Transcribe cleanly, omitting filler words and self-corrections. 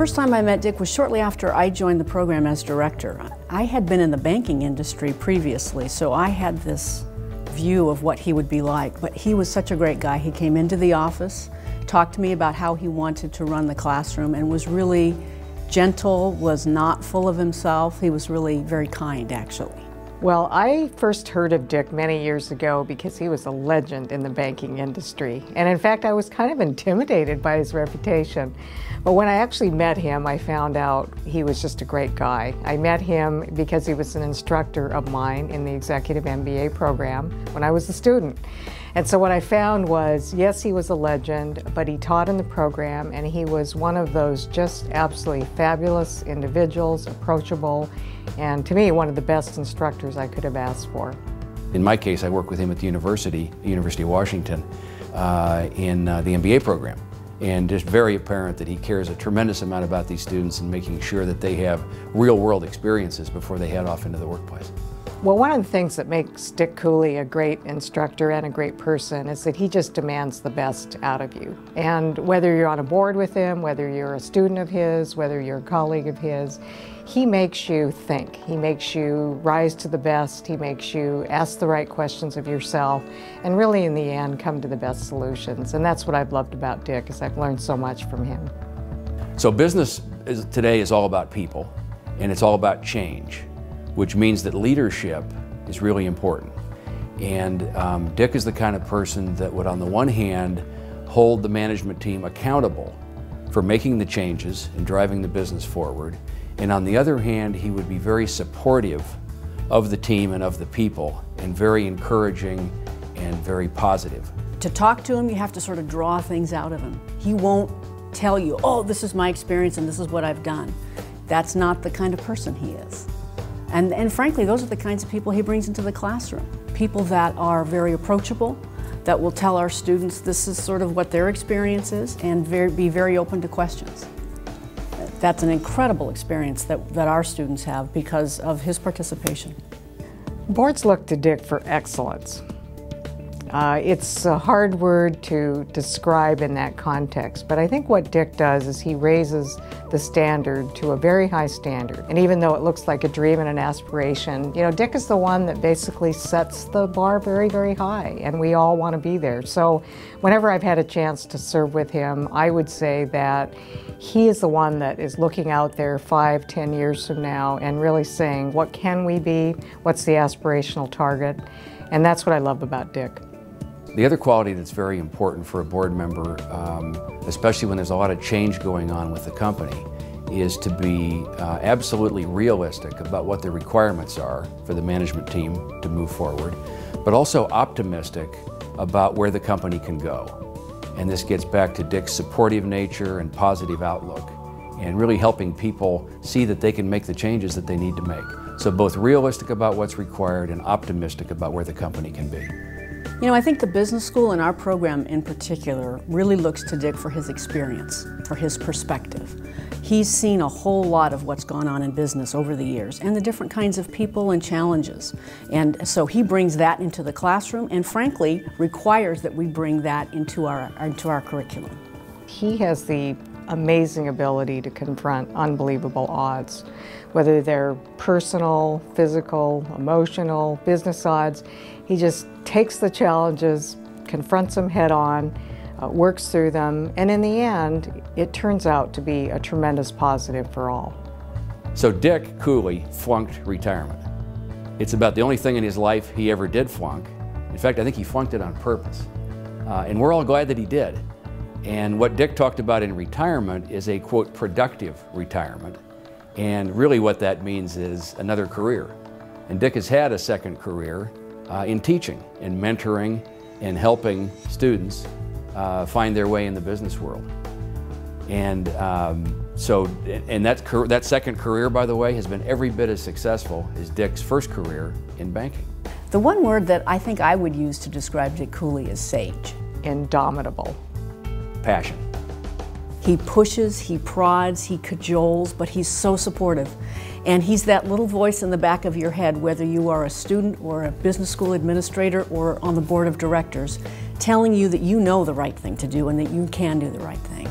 first time I met Dick was shortly after I joined the program as director. I had been in the banking industry previously, so I had this view of what he would be like, but he was such a great guy. He came into the office, talked to me about how he wanted to run the classroom, and was really gentle, was not full of himself. He was really very kind, actually. Well, I first heard of Dick many years ago because he was a legend in the banking industry. And in fact, I was kind of intimidated by his reputation. But when I actually met him, I found out he was just a great guy. I met him because he was an instructor of mine in the executive MBA program when I was a student. And so what I found was, yes, he was a legend, but he taught in the program, and he was one of those just absolutely fabulous individuals, approachable, and to me, one of the best instructors I could have asked for. In my case, I work with him at the University of Washington, in the MBA program. And just very apparent that he cares a tremendous amount about these students and making sure that they have real-world experiences before they head off into the workplace. Well, one of the things that makes Dick Cooley a great instructor and a great person is that he just demands the best out of you. And whether you're on a board with him, whether you're a student of his, whether you're a colleague of his, he makes you think. He makes you rise to the best. He makes you ask the right questions of yourself and really, in the end, come to the best solutions. And that's what I've loved about Dick, is I've learned so much from him. So business today is all about people, and it's all about change, which means that leadership is really important. And Dick is the kind of person that would, on the one hand, hold the management team accountable for making the changes and driving the business forward. And on the other hand, he would be very supportive of the team and of the people, and very encouraging and very positive. To talk to him, you have to sort of draw things out of him. He won't tell you, oh, this is my experience and this is what I've done. That's not the kind of person he is. And frankly, those are the kinds of people he brings into the classroom. People that are very approachable, that will tell our students this is sort of what their experience is, and be very open to questions. That's an incredible experience that our students have because of his participation. Boards look to Dick for excellence. It's a hard word to describe in that context, but I think what Dick does is he raises the standard to a very high standard. And even though it looks like a dream and an aspiration, you know, Dick is the one that basically sets the bar very, very high, and we all want to be there. So whenever I've had a chance to serve with him, I would say that he is the one that is looking out there 5, 10 years from now and really saying, what can we be? What's the aspirational target? And that's what I love about Dick. The other quality that's very important for a board member, especially when there's a lot of change going on with the company, is to be absolutely realistic about what the requirements are for the management team to move forward, but also optimistic about where the company can go. And this gets back to Dick's supportive nature and positive outlook, and really helping people see that they can make the changes that they need to make. So both realistic about what's required and optimistic about where the company can be. You know, I think the business school and our program in particular really looks to Dick for his experience, for his perspective. He's seen a whole lot of what's gone on in business over the years and the different kinds of people and challenges. And so he brings that into the classroom and frankly requires that we bring that into our curriculum. He has the amazing ability to confront unbelievable odds, whether they're personal, physical, emotional, business odds. He just takes the challenges, confronts them head on, works through them, and in the end, it turns out to be a tremendous positive for all. So Dick Cooley flunked retirement. It's about the only thing in his life he ever did flunk. In fact, I think he flunked it on purpose. And we're all glad that he did. And what Dick talked about in retirement is a, quote, productive retirement. And really what that means is another career. And Dick has had a second career in teaching and mentoring and helping students find their way in the business world. And that second career, by the way, has been every bit as successful as Dick's first career in banking. The one word that I think I would use to describe Dick Cooley is sage. Indomitable. Passion. He pushes, he prods, he cajoles, but he's so supportive. And he's that little voice in the back of your head, whether you are a student or a business school administrator or on the board of directors, telling you that you know the right thing to do and that you can do the right thing.